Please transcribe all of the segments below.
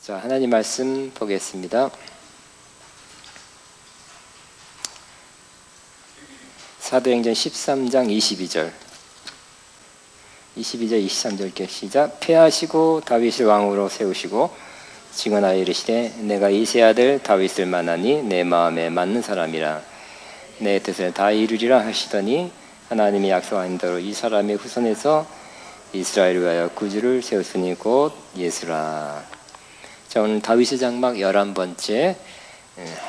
자, 하나님 말씀 보겠습니다. 사도행전 13장 22절 23절 이렇게 시작. 폐하시고 다윗을 왕으로 세우시고 증언하여 이르시되 내가 이세 아들 다윗을 만나니 내 마음에 맞는 사람이라 내 뜻을 다 이루리라 하시더니 하나님이 약속한 대로 이 사람의 후손에서 이스라엘을 위하여 구주를 세웠으니 곧 예수라. 자, 오늘 다윗의 장막 11번째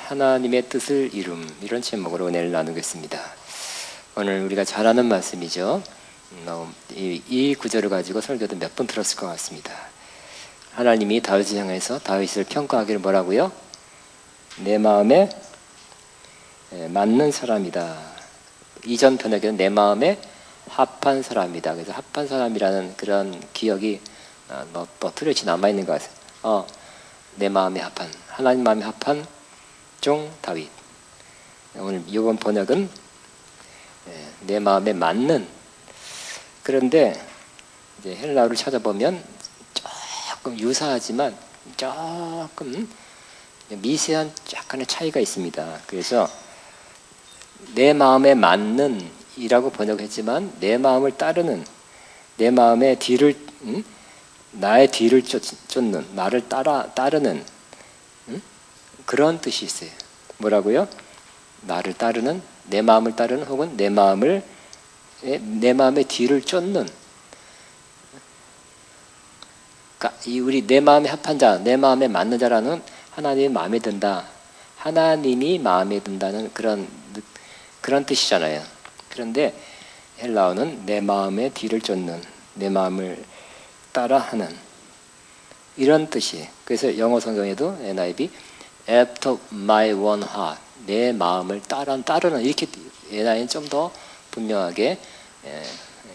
하나님의 뜻을 이룸, 이런 제목으로 은혜를 나누겠습니다. 오늘 우리가 잘 아는 말씀이죠. 이 구절을 가지고 설교도 몇 번 들었을 것 같습니다. 하나님이 다윗을 향해서 다윗을 평가하기를 뭐라고요? 내 마음에 맞는 사람이다. 이전 번역에는 내 마음에 합한 사람이다. 그래서 합한 사람이라는 그런 기억이 또 뚜렷이 남아있는 것 같아요. 내 마음에 합한, 하나님 마음에 합한 종 다윗. 오늘 이번 번역은 내 마음에 맞는. 그런데 이제 헬라어를 찾아보면 조금 유사하지만 조금 미세한 약간의 차이가 있습니다. 그래서 내 마음에 맞는 이라고 번역했지만 내 마음을 따르는, 내 마음의 뒤를 나의 뒤를 쫓는, 나를 따르는 그런 뜻이 있어요. 뭐라고요? 나를 따르는, 내 마음을 따르는, 혹은 내 마음의 뒤를 쫓는. 그러니까 우리 내 마음에 합한 자, 내 마음에 맞는 자라는 하나님이 마음에 든다. 하나님이 마음에 든다는 그런 뜻이잖아요. 그런데 헬라어는 내 마음의 뒤를 쫓는, 내 마음을 따라하는 이런 뜻이에요. 그래서 영어 성경에도 NIV after my one heart, 내 마음을 따르는, 이렇게 NIV는 좀 더 분명하게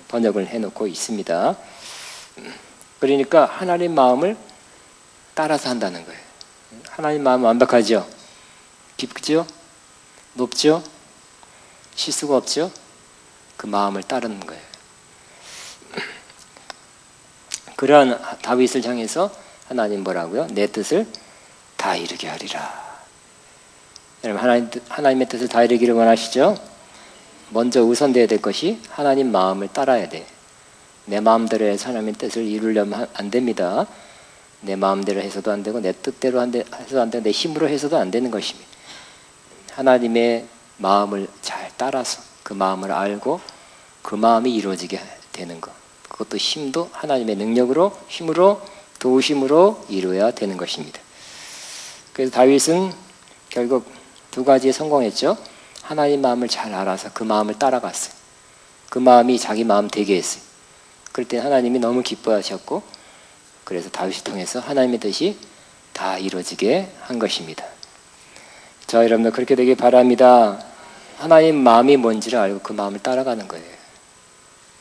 번역을 해놓고 있습니다. 그러니까 하나님 마음을 따라서 한다는 거예요. 하나님 마음은 완벽하죠? 깊죠? 높죠? 실수가 없죠? 그 마음을 따르는 거예요. 그러한 다윗을 향해서 하나님 뭐라고요? 내 뜻을 다 이루게 하리라. 여러분, 하나님의 뜻을 다 이루기를 원하시죠? 먼저 우선되어야 될 것이 하나님 마음을 따라야 돼. 내 마음대로 해서 하나님의 뜻을 이루려면 안 됩니다. 내 마음대로 해서도 안 되고 내 뜻대로 해서도 안 되고 내 힘으로 해서도 안 되는 것입니다. 하나님의 마음을 잘 따라서 그 마음을 알고 그 마음이 이루어지게 되는 것, 그것도 힘도 하나님의 능력으로, 힘으로, 도우심으로 이루어야 되는 것입니다. 그래서 다윗은 결국 두 가지에 성공했죠. 하나님 마음을 잘 알아서 그 마음을 따라갔어요. 그 마음이 자기 마음 되게 했어요. 그럴 때 하나님이 너무 기뻐하셨고, 그래서 다윗을 통해서 하나님의 뜻이 다 이루어지게 한 것입니다. 자, 여러분들 그렇게 되길 바랍니다. 하나님 마음이 뭔지를 알고 그 마음을 따라가는 거예요.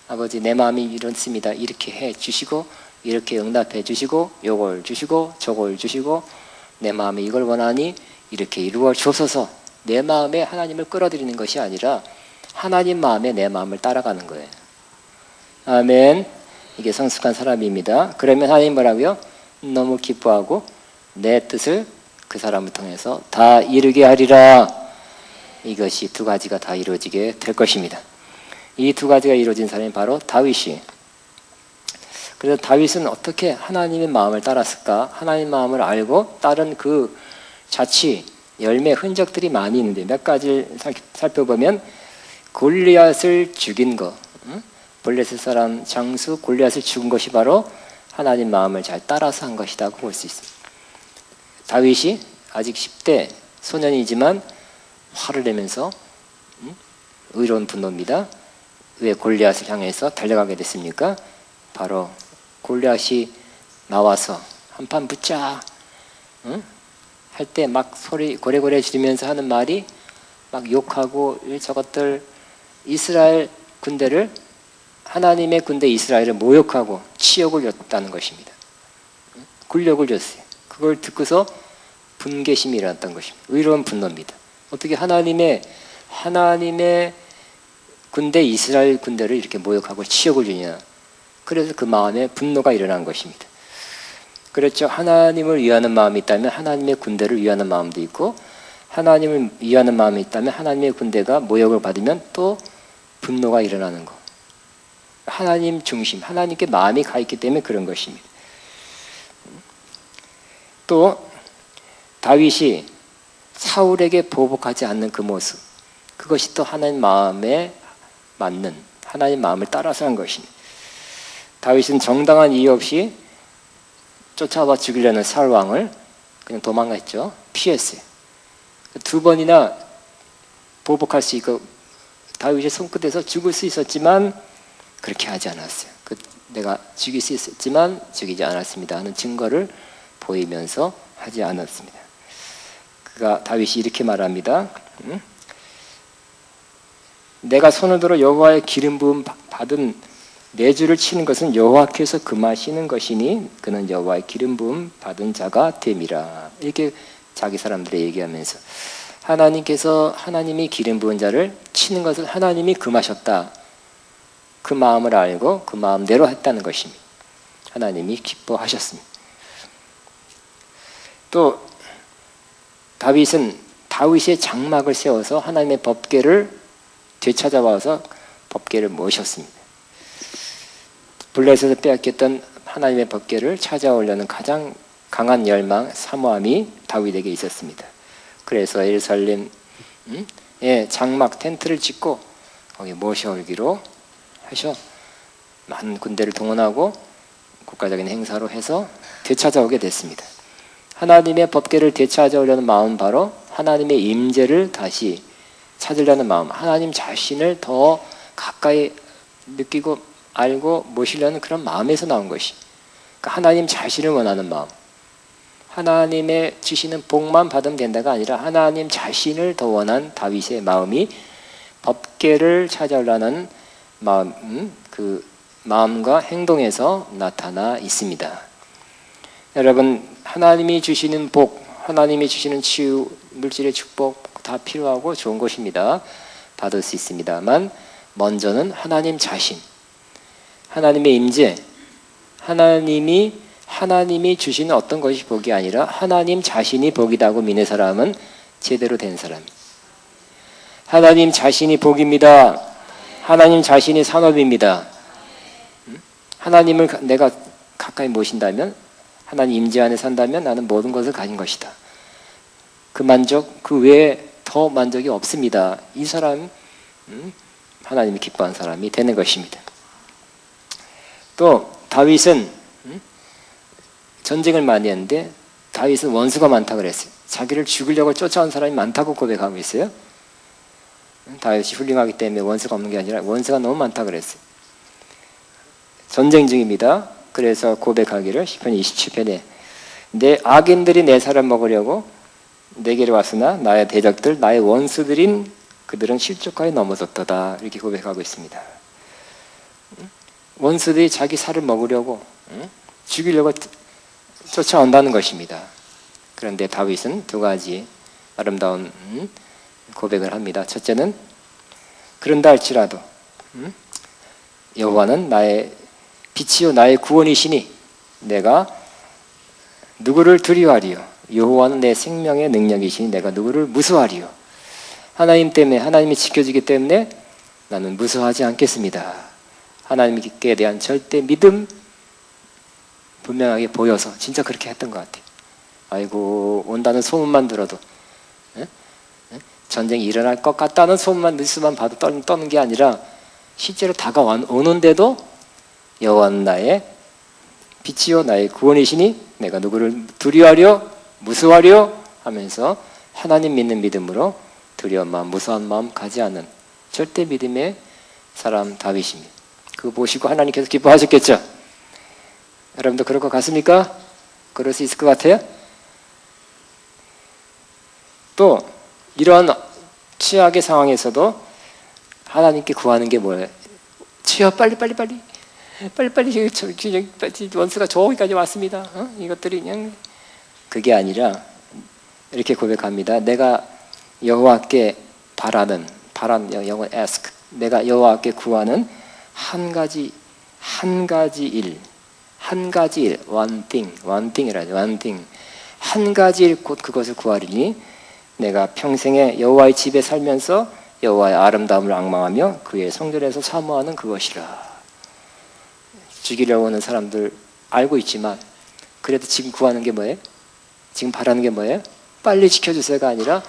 아버지, 내 마음이 이렇습니다. 이렇게 해 주시고, 이렇게 응답해 주시고, 요걸 주시고, 저걸 주시고, 내 마음이 이걸 원하니 이렇게 이루어 주소서. 내 마음에 하나님을 끌어들이는 것이 아니라 하나님 마음에 내 마음을 따라가는 거예요. 아멘. 이게 성숙한 사람입니다. 그러면 하나님 뭐라고요? 너무 기뻐하고 내 뜻을 그 사람을 통해서 다 이루게 하리라. 이것이 두 가지가 다 이루어지게 될 것입니다. 이 두 가지가 이루어진 사람이 바로 다윗이. 그래서 다윗은 어떻게 하나님의 마음을 따랐을까? 하나님 마음을 알고 따른 그 자취, 열매, 흔적들이 많이 있는데 몇 가지를 살펴보면 골리앗을 죽인 것, 블레셋 사람 장수 골리앗을 죽은 것이 바로 하나님 마음을 잘 따라서 한 것이라고 볼 수 있습니다. 다윗이 아직 10대 소년이지만 화를 내면서 의로운 분노입니다. 왜 골리앗을 향해서 달려가게 됐습니까? 바로 골리앗이 나와서 한판 붙자 할 때 막 소리 고래고래 지르면서 하는 말이 막 욕하고 저것들 이스라엘 군대를, 하나님의 군대 이스라엘을 모욕하고 치욕을 줬다는 것입니다. 굴욕을 줬어요. 그걸 듣고서 분개심이 일어났던 것입니다. 의로운 분노입니다. 어떻게 하나님의 군대, 이스라엘 군대를 이렇게 모욕하고 치욕을 주냐. 그래서 그 마음에 분노가 일어난 것입니다. 그렇죠. 하나님을 위하는 마음이 있다면 하나님의 군대를 위하는 마음도 있고, 하나님을 위하는 마음이 있다면 하나님의 군대가 모욕을 받으면 또 분노가 일어나는 거. 하나님 중심, 하나님께 마음이 가 있기 때문에 그런 것입니다. 또 다윗이 사울에게 보복하지 않는 그 모습, 그것이 또 하나님 마음에 맞는, 하나님 마음을 따라서 한 것입니다. 다윗은 정당한 이유 없이 쫓아와 죽이려는 사울 왕을 그냥 도망갔죠. 피했어요. 두 번이나 보복할 수 있고 다윗의 손끝에서 죽을 수 있었지만 그렇게 하지 않았어요. 내가 죽일 수 있었지만 죽이지 않았습니다 하는 증거를 보이면서 하지 않았습니다. 다윗이 이렇게 말합니다. 내가 손을 들어 여호와의 기름 부음 받은 내 주를 치는 것은 여호와께서 금하시는 것이니 그는 여호와의 기름 부음 받은 자가 됨이라. 이렇게 자기 사람들이 얘기하면서 하나님께서 하나님이 기름 부은 자를 치는 것을 하나님이 금하셨다. 그 마음을 알고 그 마음대로 했다는 것입니다. 하나님이 기뻐하셨습니다. 또 다윗은 다윗의 장막을 세워서 하나님의 법궤를 되찾아와서 법궤를 모셨습니다. 블레셋에서 빼앗겼던 하나님의 법궤를 찾아오려는 가장 강한 열망, 사모함이 다윗에게 있었습니다. 그래서 예루살렘에 장막 텐트를 짓고 거기 모셔오기로 하셔 많은 군대를 동원하고 국가적인 행사로 해서 되찾아오게 됐습니다. 하나님의 법궤를 되찾아오려는 마음은 바로 하나님의 임재를 다시 찾으려는 마음, 하나님 자신을 더 가까이 느끼고 알고 모시려는 그런 마음에서 나온 것이, 그러니까 하나님 자신을 원하는 마음, 하나님의 주시는 복만 받으면 된다가 아니라 하나님 자신을 더 원한 다윗의 마음이 법궤를 찾아오려는 마음, 그 마음과 행동에서 나타나 있습니다. 여러분, 하나님이 주시는 복, 하나님이 주시는 치유, 물질의 축복 다 필요하고 좋은 것입니다. 받을 수 있습니다만 먼저는 하나님 자신, 하나님의 임재, 하나님이 주시는 어떤 것이 복이 아니라 하나님 자신이 복이라고 믿는 사람은 제대로 된 사람입니다. 하나님 자신이 복입니다. 하나님 자신이 산업입니다. 하나님을 내가 가까이 모신다면, 하나님 임재 안에 산다면 나는 모든 것을 가진 것이다. 그 만족, 그 외에 더 만족이 없습니다. 이 사람 하나님이 기뻐하는 사람이 되는 것입니다. 또 다윗은 전쟁을 많이 했는데 다윗은 원수가 많다고 그랬어요. 자기를 죽이려고 쫓아온 사람이 많다고 고백하고 있어요. 다윗이 훌륭하기 때문에 원수가 없는 게 아니라 원수가 너무 많다고 그랬어요. 전쟁 중입니다. 그래서 고백하기를 시편 27편에 내 악인들이 내 살을 먹으려고 내게로 왔으나 나의 대적들, 나의 원수들인 그들은 실족하여 넘어졌도다. 이렇게 고백하고 있습니다. 원수들이 자기 살을 먹으려고 죽이려고 쫓아온다는 것입니다. 그런데 다윗은 두 가지 아름다운 고백을 합니다. 첫째는 그런다 할지라도 여호와는 나의 빛이요 나의 구원이시니 내가 누구를 두려워하리요. 여호와는 내 생명의 능력이시니 내가 누구를 무서워하리요. 하나님 때문에, 하나님이 지켜주기 때문에 나는 무서워하지 않겠습니다. 하나님께 대한 절대 믿음 분명하게 보여서 진짜 그렇게 했던 것 같아요. 아이고 온다는 소문만 들어도, 전쟁이 일어날 것 같다는 소문만, 뉴스만 봐도 떠는 게 아니라 실제로 다가오는데도 여호와는 나의 빛이요 나의 구원이시니 내가 누구를 두려워하려 무서워하려 하면서 하나님 믿는 믿음으로 두려운 마음, 무서운 마음 가지 않는 절대 믿음의 사람 다윗입니다. 그거 보시고 하나님께서 기뻐하셨겠죠? 여러분도 그럴 것 같습니까? 그럴 수 있을 것 같아요? 또 이러한 취약의 상황에서도 하나님께 구하는 게 뭐예요? 주여 빨리 원수가 저기까지 왔습니다. 이것들이 그냥, 그게 아니라 이렇게 고백합니다. 내가 여호와께 바라는 영어 ask, 내가 여호와께 구하는 한 가지 일, 한 가지 일, one thing이라죠. one thing. 한 가지 일 곧 그것을 구하리니 내가 평생에 여호와의 집에 살면서 여호와의 아름다움을 앙망하며 그의 성전에서 사모하는 그것이라. 죽이려고 하는 사람들 알고 있지만 그래도 지금 구하는 게 뭐예요? 지금 바라는 게 뭐예요? 빨리 지켜주세요가 아니라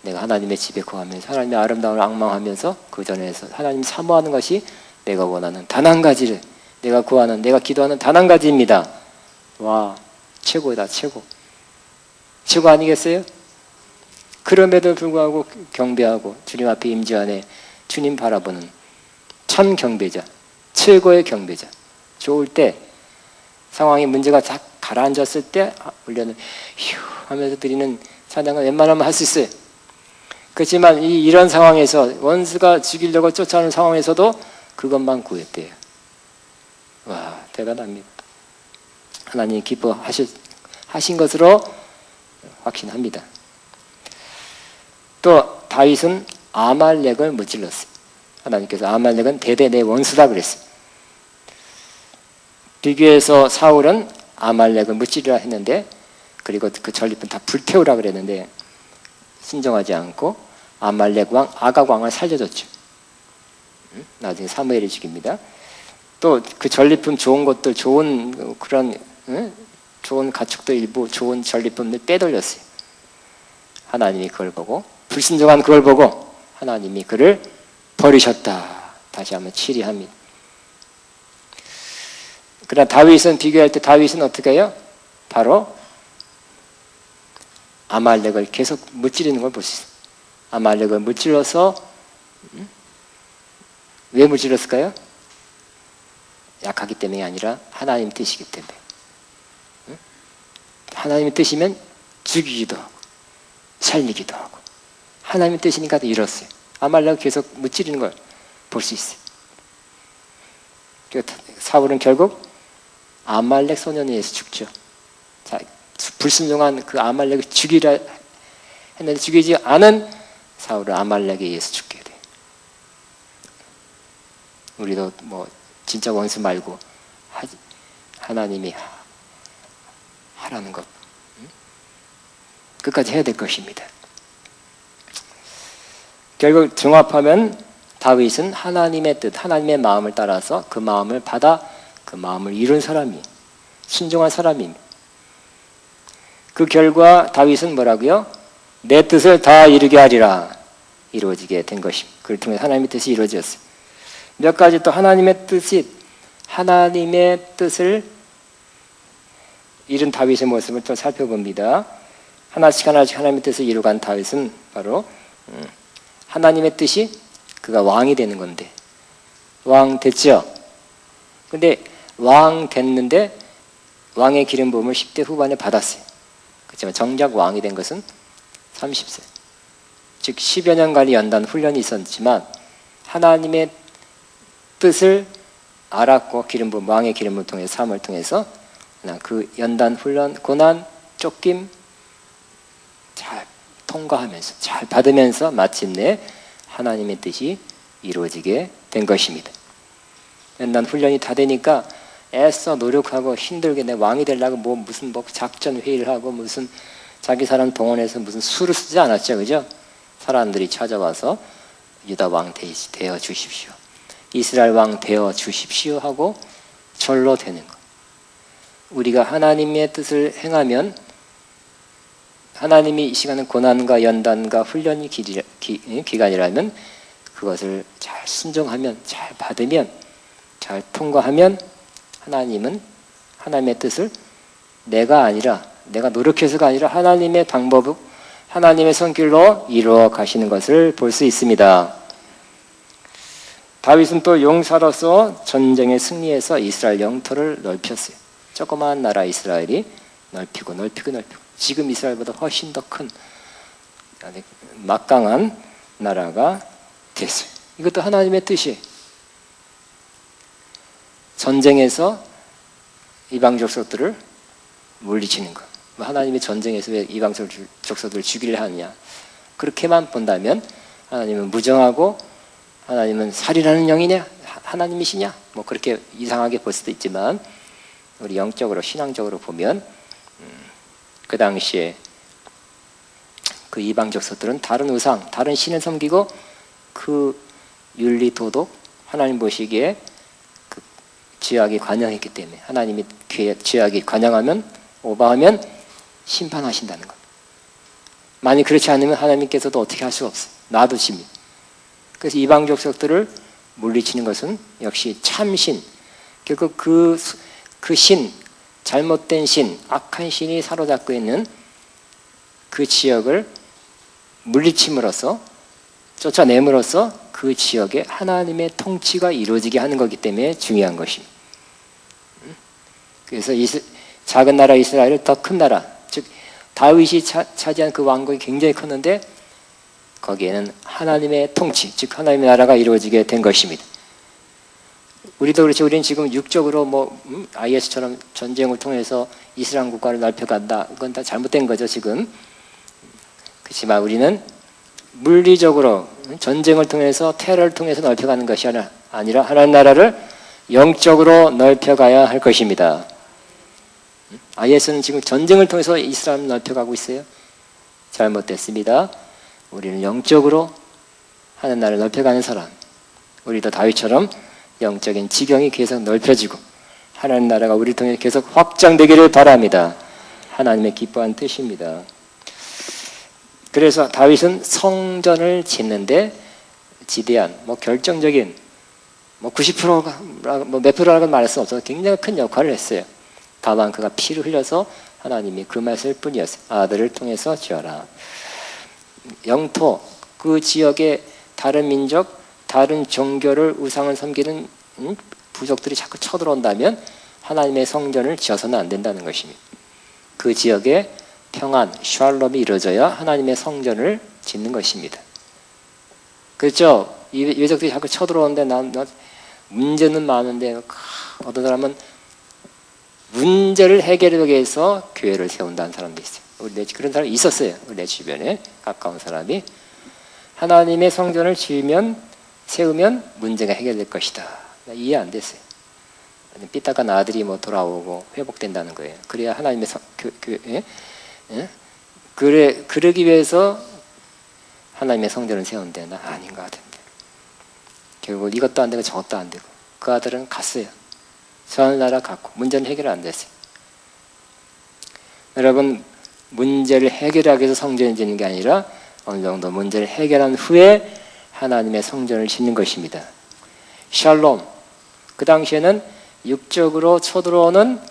내가 하나님의 집에 구하면서 하나님의 아름다움을 앙망하면서 그 전에서 하나님 사모하는 것이 내가 원하는 단 한 가지를 내가 구하는 내가 기도하는 단 한 가지입니다. 와, 최고다, 최고. 최고 아니겠어요? 그럼에도 불구하고 경배하고 주님 앞에 임재 안에 주님 바라보는 참 경배자, 최고의 경배자. 좋을 때 상황이 문제가 다 가라앉았을 때 우리는 휴 하면서 드리는 찬양은 웬만하면 할 수 있어요. 그렇지만 이런 상황에서 원수가 죽이려고 쫓아오는 상황에서도 그것만 구했대요. 와, 대단합니다. 하나님이 기뻐하신 것으로 확신합니다. 또 다윗은 아말렉을 무찔렀어요. 하나님께서 아말렉은 대대 내 원수다 그랬어요. 비교해서 사울은 아말렉을 무찌르라 했는데 그리고 그 전리품 다 불태우라 그랬는데 순종하지 않고 아말렉 왕 아각 왕을 살려줬죠. 나중에 사무엘이 죽입니다. 또 그 전리품 좋은 것들 좋은 그런 좋은 가축도 일부 좋은 전리품들 빼돌렸어요. 하나님이 그걸 보고 불순종한 그걸 보고 하나님이 그를 버리셨다. 다시 한번 치리합니다. 그러나 다윗은 비교할 때 다윗은 어떻게 해요? 바로 아말렉을 계속 무찌르는 걸 볼 수 있어요. 아말렉을 무찔러서 왜 무찔렀을까요? 약하기 때문이 아니라 하나님 뜻이기 때문에. 하나님의 뜻이면 죽이기도 하고 살리기도 하고 하나님의 뜻이니까 이뤘어요. 아말렉을 계속 무찌르는 걸 볼 수 있어요. 사울은 결국 아말렉 소년에 의해서 죽죠. 자, 불순종한 그 아말렉을 죽이라 했는데 죽이지 않은 사울은 아말렉에 의해서 죽게 돼. 우리도 뭐 진짜 원수 말고 하나님이 하라는 것 끝까지 해야 될 것입니다. 결국 종합하면 다윗은 하나님의 뜻, 하나님의 마음을 따라서 그 마음을 받아 그 마음을 이룬 사람이 순종한 사람입니다. 그 결과 다윗은 뭐라고요? 내 뜻을 다 이루게 하리라. 이루어지게 된 것입니다. 그를 통해 하나님의 뜻이 이루어졌어요. 몇 가지 또 하나님의 뜻을 이룬 다윗의 모습을 또 살펴봅니다. 하나씩 하나님의 뜻을 이루간 다윗은 바로 하나님의 뜻이 그가 왕이 되는 건데 왕 됐죠? 근데 왕 됐는데 왕의 기름 부음을 10대 후반에 받았어요. 그렇지만 정작 왕이 된 것은 30세. 즉 10여 년간의 연단 훈련이 있었지만 하나님의 뜻을 알았고 기름 부음, 왕의 기름 부음을 통해서 삶을 통해서 그 연단 훈련, 고난, 쫓김 잘 통과하면서 잘 받으면서 마침내 하나님의 뜻이 이루어지게 된 것입니다. 연단 훈련이 다 되니까 애써 노력하고 힘들게 내 왕이 되려고 무슨 작전 회의를 하고 무슨 자기 사람 동원해서 무슨 수를 쓰지 않았죠, 그죠? 사람들이 찾아와서 유다 왕 되어 주십시오, 이스라엘 왕 되어 주십시오 하고 절로 되는 것. 우리가 하나님의 뜻을 행하면 하나님이 이 시간은 고난과 연단과 훈련이 기간이라면 그것을 잘 순종하면 잘 받으면 잘 통과하면 하나님은 하나님의 뜻을 내가 노력해서가 아니라 하나님의 방법, 하나님의 손길로 이루어 가시는 것을 볼 수 있습니다. 다윗은 또 용사로서 전쟁에 승리해서 이스라엘 영토를 넓혔어요. 조그마한 나라 이스라엘이 넓히고 지금 이스라엘보다 훨씬 더 큰 막강한 나라가 됐어요. 이것도 하나님의 뜻이에요. 전쟁에서 이방 족속들을 물리치는 것. 하나님이 전쟁에서 왜 이방 족속들을 죽이려 하느냐. 그렇게만 본다면 하나님은 무정하고 하나님은 살인하는 영이냐? 하나님이시냐? 그렇게 이상하게 볼 수도 있지만 우리 영적으로 신앙적으로 보면 그 당시에 그 이방 족속들은 다른 우상, 다른 신을 섬기고 그 윤리 도덕 하나님 보시기에 그 죄악이 관영했기 때문에 하나님이 죄악이 관영하면 오버하면 심판하신다는 것. 만약 그렇지 않으면 하나님께서도 어떻게 할 수가 없어요. 놔두십니다. 그래서 이방 족속들을 물리치는 것은 역시 참신, 결국 그 신, 잘못된 신, 악한 신이 사로잡고 있는 그 지역을 물리침으로써 쫓아냄으로써 그 지역에 하나님의 통치가 이루어지게 하는 것이기 때문에 중요한 것입니다. 그래서 작은 나라 이스라엘을 더 큰 나라, 즉 다윗이 차지한 그 왕국이 굉장히 컸는데 거기에는 하나님의 통치, 즉 하나님의 나라가 이루어지게 된 것입니다. 우리도 그렇지. 우리는 지금 육적으로 IS처럼 전쟁을 통해서 이스라엘 국가를 넓혀간다. 그건 다 잘못된 거죠 지금. 그렇지만 우리는 물리적으로 전쟁을 통해서 테러를 통해서 넓혀가는 것이 아니라 하나님 나라를 영적으로 넓혀가야 할 것입니다. IS는 지금 전쟁을 통해서 이스라엘을 넓혀가고 있어요. 잘못됐습니다. 우리는 영적으로 하나님 나라를 넓혀가는 사람. 우리도 다윗처럼 영적인 지경이 계속 넓혀지고 하나님 나라가 우리를 통해 계속 확장되기를 바랍니다. 하나님의 기뻐하는 뜻입니다. 그래서 다윗은 성전을 짓는데 지대한 결정적인 90%가 몇 프로라고 말할 수 없어서 굉장히 큰 역할을 했어요. 다만 그가 피를 흘려서 하나님이 금하실 뿐이었어요. 아들을 통해서 지어라. 영토 그 지역의 다른 민족, 다른 종교를 우상을 섬기는 부족들이 자꾸 쳐들어온다면 하나님의 성전을 지어서는 안 된다는 것입니다. 그 지역에 평안, 샬롬이 이루어져야 하나님의 성전을 짓는 것입니다. 그렇죠? 이 외적들이 자꾸 쳐들어오는데 문제는 많은데 어떤 사람은 문제를 해결하기 위해서 교회를 세운다는 사람도 있어요. 그런 사람이 있었어요. 우리 내 주변에 가까운 사람이 하나님의 성전을 세우면 문제가 해결될 것이다. 이해 안 됐어요. 삐딱한 아들이 돌아오고 회복된다는 거예요. 그래야 하나님의 그러기 위해서 하나님의 성전을 세운대. 난 아닌 것 같은데. 결국 이것도 안 되고 저것도 안 되고 그 아들은 갔어요. 저 나라 갔고 문제는 해결 안 됐어요. 여러분 문제를 해결하기 위해서 성전을 짓는 게 아니라 어느 정도 문제를 해결한 후에 하나님의 성전을 짓는 것입니다. 샬롬. 그 당시에는 육적으로 쳐들어오는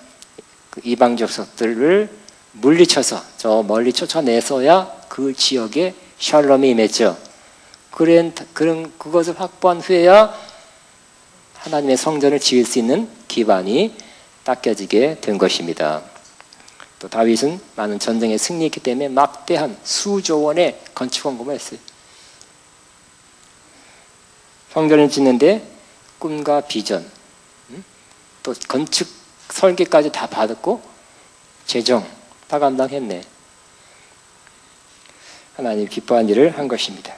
이방 족속들을 물리쳐서 저 멀리 쫓아내서야 그 지역에 샬롬이 임했죠. 그것을 확보한 후에야 하나님의 성전을 지을 수 있는 기반이 닦여지게 된 것입니다. 또 다윗은 많은 전쟁에 승리했기 때문에 막대한 수조 원의 건축 헌금을 했어요. 성전을 짓는데 꿈과 비전, 또 건축 설계까지 다 받았고 재정 다 감당했네. 하나님 기뻐한 일을 한 것입니다.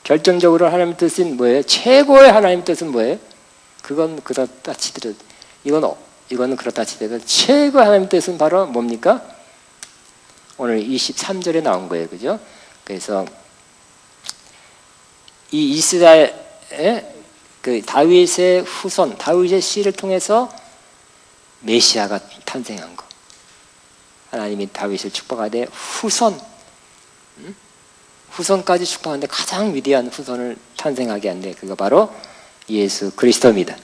결정적으로 하나님의 뜻은 뭐예요? 최고의 하나님의 뜻은 뭐예요? 그건 그렇다 치더라도 이거는 그렇다 치더라도 최고의 하나님의 뜻은 바로 뭡니까? 오늘 23절에 나온 거예요. 그죠? 그래서 이 이스라엘의 그 다윗의 후손, 다윗의 씨를 통해서 메시아가 탄생한 거. 하나님이 다윗을 축복하되 후손까지 축복하는데 가장 위대한 후손을 탄생하게 한데 그거 바로 예수 그리스도입니다.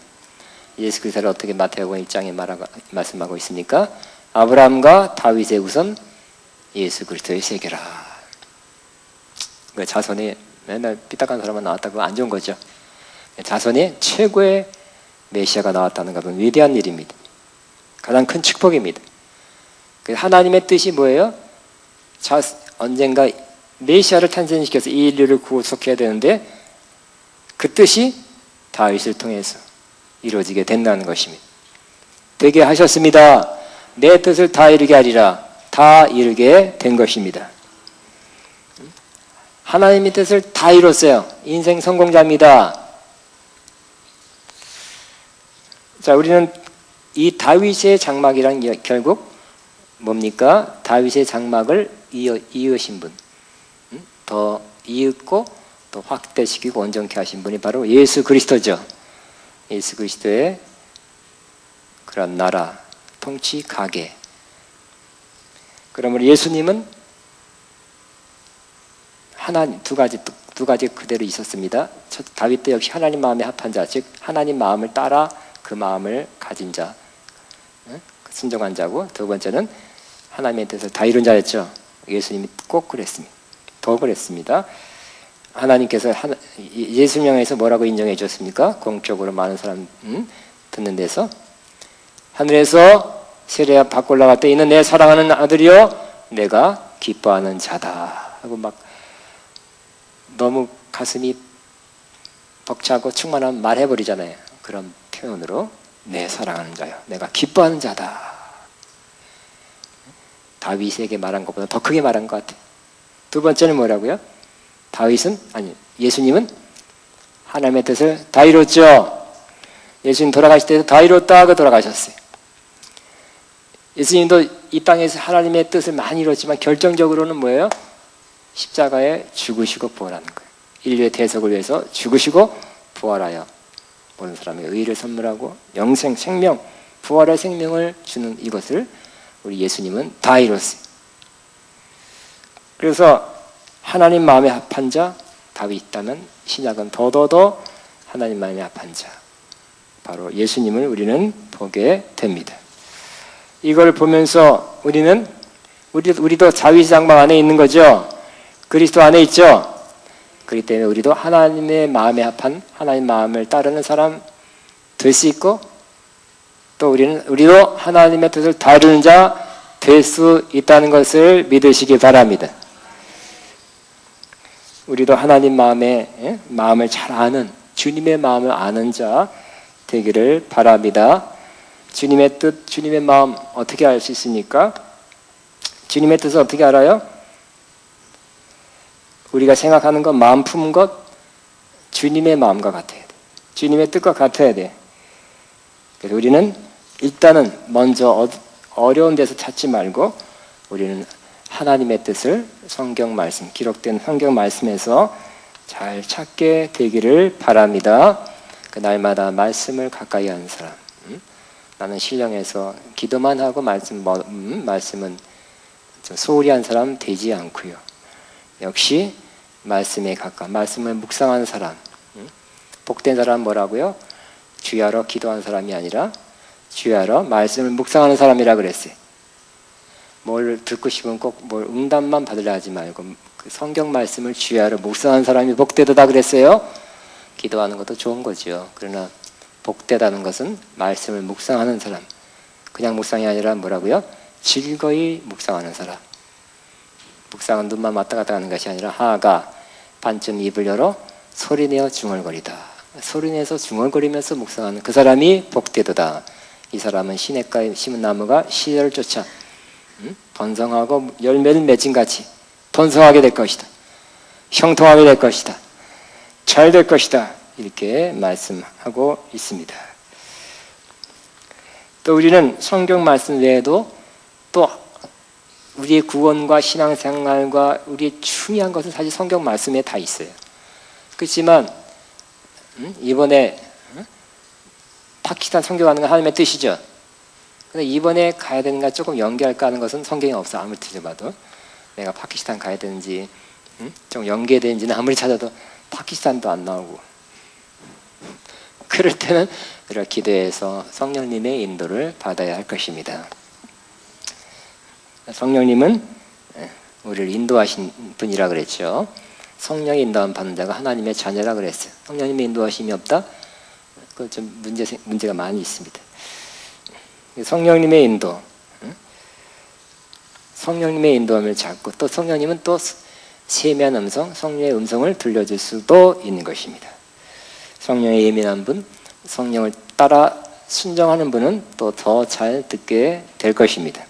예수 그리스도를 어떻게 마태복음 1장에 말씀하고 있습니까? 아브라함과 다윗의 후손 예수 그리스도의 세계라. 그 자손이 맨날 삐딱한 사람만 나왔다고 안 좋은 거죠. 자손이 최고의 메시아가 나왔다는 것은 위대한 일입니다. 가장 큰 축복입니다. 하나님의 뜻이 뭐예요? 언젠가 메시아를 탄생시켜서 이 인류를 구속해야 되는데 그 뜻이 다윗을 통해서 이루어지게 된다는 것입니다. 되게 하셨습니다. 내 뜻을 다 이루게 하리라. 다 이루게 된 것입니다. 하나님의 뜻을 다 이뤘어요. 인생 성공자입니다. 자, 우리는 이 다윗의 장막이란 결국 뭡니까? 다윗의 장막을 이으신 분, 더 이윽고 또 확대시키고 온전케 하신 분이 바로 예수 그리스도죠. 예수 그리스도의 그런 나라, 통치, 가계. 그러므로 예수님은 하나님 두 가지 그대로 있었습니다. 다윗도 역시 하나님 마음에 합한 자, 즉 하나님 마음을 따라 그 마음을 가진 자, 순종한 자고, 두 번째는 하나님의 뜻을 다 이룬 자였죠. 예수님이 꼭 그랬습니다. 더 그랬습니다. 하나님께서 예수님에서 뭐라고 인정해 주셨습니까? 공적으로 많은 사람 듣는 데서 하늘에서 세례 받고 올라갈 때 있는 내 사랑하는 아들이여 내가 기뻐하는 자다 하고 막 너무 가슴이 벅차고 충만한 말 해버리잖아요. 그런 표현으로 내 사랑하는 자요 내가 기뻐하는 자다. 다윗에게 말한 것보다 더 크게 말한 것 같아요. 두 번째는 뭐라고요? 예수님은 하나님의 뜻을 다 이뤘죠. 예수님 돌아가실 때도 다 이뤘다 하고 돌아가셨어요. 예수님도 이 땅에서 하나님의 뜻을 많이 이뤘지만 결정적으로는 뭐예요? 십자가에 죽으시고 부활하는 거예요. 인류의 대속을 위해서 죽으시고 부활하여 모든 사람에게 의를 선물하고 영생, 생명, 부활의 생명을 주는 이것을 우리 예수님은 다 이뤘어요. 그래서 하나님 마음에 합한 자, 답이 있다면 신약은 더더더 하나님 마음에 합한 자, 바로 예수님을 우리는 보게 됩니다. 이걸 보면서 우리도 자위 장막 안에 있는 거죠. 그리스도 안에 있죠. 그렇기 때문에 우리도 하나님의 마음에 합한 하나님 마음을 따르는 사람 될 수 있고, 또 우리도 하나님의 뜻을 다 이루는 자 될 수 있다는 것을 믿으시기 바랍니다. 우리도 하나님 마음을 잘 아는, 주님의 마음을 아는 자 되기를 바랍니다. 주님의 뜻, 주님의 마음 어떻게 알 수 있습니까? 주님의 뜻을 어떻게 알아요? 우리가 생각하는 것, 마음 품은 것, 주님의 마음과 같아야 돼. 주님의 뜻과 같아야 돼. 그래서 우리는 일단은 먼저 어려운 데서 찾지 말고 우리는 하나님의 뜻을 성경 말씀, 기록된 성경 말씀에서 잘 찾게 되기를 바랍니다. 그 날마다 말씀을 가까이 하는 사람. 나는 신령해서 기도만 하고 말씀은 소홀히 한 사람 되지 않고요. 역시 말씀에 말씀을 묵상하는 사람. 복된 사람 뭐라고요? 주야로 기도하는 사람이 아니라 주야로 말씀을 묵상하는 사람이라 그랬어요. 뭘 듣고 싶으면 꼭 뭘 응답만 받으려 하지 말고 그 성경 말씀을 주야로 묵상하는 사람이 복되다 그랬어요. 기도하는 것도 좋은 거죠. 그러나 복되다는 것은 말씀을 묵상하는 사람. 그냥 묵상이 아니라 뭐라고요? 즐거이 묵상하는 사람. 묵상은 눈만 왔다 갔다 하는 것이 아니라 하가 반쯤 입을 열어 소리내어 중얼거리다. 소리내서 중얼거리면서 묵상하는 그 사람이 복되도다. 이 사람은 시냇가에 심은 나무가 시절을 쫓아 번성하고 열매를 맺은 같이 번성하게 될 것이다. 형통하게 될 것이다. 잘 될 것이다. 이렇게 말씀하고 있습니다. 또 우리는 성경 말씀 외에도 또 우리의 구원과 신앙생활과 우리의 중요한 것은 사실 성경 말씀에 다 있어요. 그렇지만 이번에 파키스탄 선교하는 건 하나님의 뜻이죠. 근데 이번에 가야 되는가 조금 연계할까 하는 것은 성경에 없어. 아무리 뒤져봐도 내가 파키스탄 가야 되는지 좀 연계되는지는 아무리 찾아도 파키스탄도 안 나오고, 그럴 때는 우리가 기도해서 성령님의 인도를 받아야 할 것입니다. 성령님은 우리를 인도하신 분이라 그랬죠. 성령의 인도함 받는 자가 하나님의 자녀라 그랬어요. 성령님의 인도하심이 없다? 그 좀 문제가 많이 있습니다. 성령님의 인도, 성령님의 인도함을 잡고 또 성령님은 또 세미한 음성, 성령의 음성을 들려줄 수도 있는 것입니다. 성령의 예민한 분, 성령을 따라 순종하는 분은 또 더 잘 듣게 될 것입니다.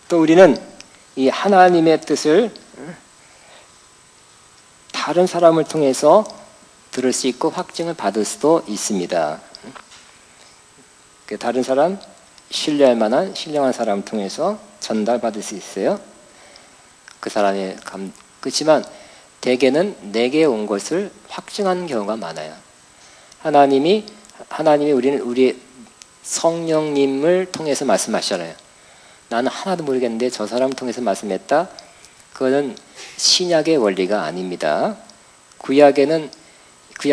또 우리는 이 하나님의 뜻을 다른 사람을 통해서 들을 수 있고 확증을 받을 수도 있습니다. 다른 사람, 신뢰할 만한 신령한 사람을 통해서 전달받을 수 있어요. 그 사람의 그렇지만 대개는 내게 온 것을 확증하는 경우가 많아요. 하나님이 우리의 성령님을 통해서 말씀하시잖아요. 나는 하나도 모르겠는데 저 사람을 통해서 말씀했다. 그거는 신약의 원리가 아닙니다. 구약의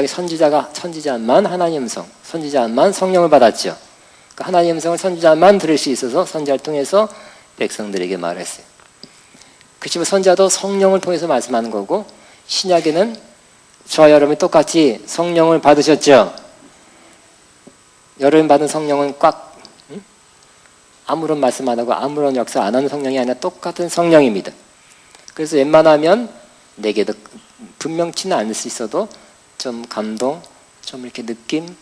선지자만 하나님의 음성, 선지자만 성령을 받았죠. 그러니까 하나님의 음성을 선지자만 들을 수 있어서 선지자를 통해서 백성들에게 말했어요. 그렇지만 선지자도 성령을 통해서 말씀하는 거고, 신약에는 저와 여러분이 똑같이 성령을 받으셨죠. 여러분 받은 성령은 아무런 말씀 안 하고 아무런 역사 안 하는 성령이 아니라 똑같은 성령입니다. 그래서 웬만하면 내게도 분명치는 않을 수 있어도 좀 감동, 좀 이렇게 느낌,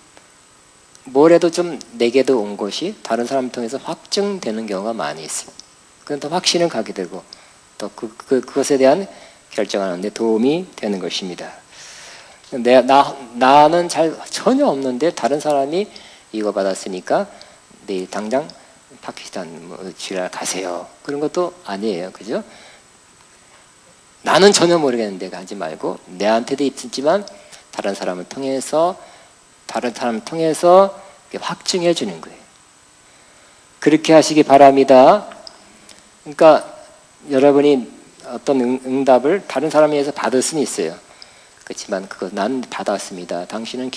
뭐래도 좀 내게도 온 것이 다른 사람을 통해서 확증되는 경우가 많이 있어요. 그건 더 확신을 갖게 되고 또 그것에 대한 결정하는 데 도움이 되는 것입니다. 나는 전혀 없는데 다른 사람이 이거 받았으니까 내일 당장 파키스탄 지라 가세요. 그런 것도 아니에요. 그죠? 나는 전혀 모르겠는데 가지 말고 내한테도 있지만 다른 사람을 통해서 확증해 주는 거예요. 그렇게 하시기 바랍니다. 그러니까 여러분이 어떤 응답을 다른 사람에 의해서 받을 수는 있어요. 그렇지만 그거 난 받았습니다. 당신은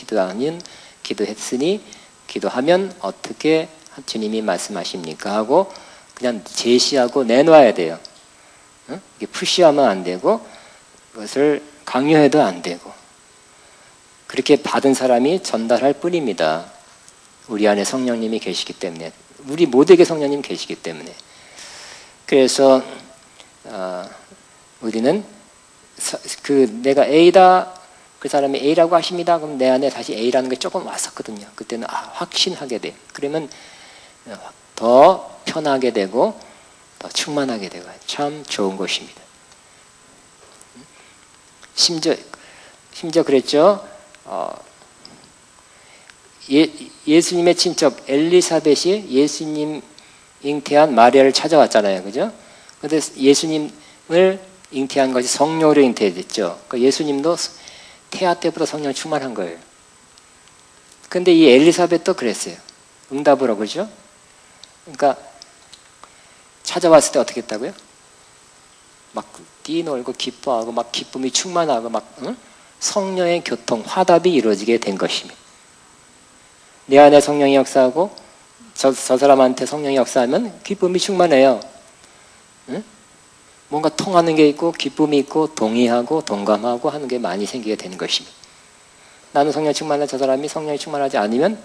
기도했으니 기도하면 어떻게 주님이 말씀하십니까? 하고 그냥 제시하고 내놔야 돼요. 응? 이게 푸시하면 안 되고 그것을 강요해도 안 되고 그렇게 받은 사람이 전달할 뿐입니다. 우리 안에 성령님이 계시기 때문에 우리 모두에게 성령님이 계시기 때문에 그래서 우리는 내가 A다 그 사람이 A라고 하십니다. 그럼 내 안에 다시 A라는 게 조금 왔었거든요. 그때는 확신하게 돼. 그러면 더 편하게 되고 더 충만하게 되고 참 좋은 것입니다. 심지어 그랬죠. 예수님의 친척 엘리사벳이 예수님 잉태한 마리아를 찾아왔잖아요. 그죠? 그런데 예수님을 잉태한 것이 성령으로 잉태됐죠. 그러니까 예수님도 태아 때부터 성령 충만한 거예요. 그런데 이 엘리사벳도 그랬어요. 응답으로. 그죠? 그러니까 찾아왔을 때 어떻게 했다고요? 막 뛰놀고 기뻐하고 막 기쁨이 충만하고 막 성령의 교통, 화답이 이루어지게 된 것입니다. 내 안에 성령이 역사하고 저 사람한테 성령이 역사하면 기쁨이 충만해요. 응? 뭔가 통하는 게 있고 기쁨이 있고 동의하고 동감하고 하는 게 많이 생기게 되는 것입니다. 나는 성령 충만해 저 사람이 성령이 충만하지 않으면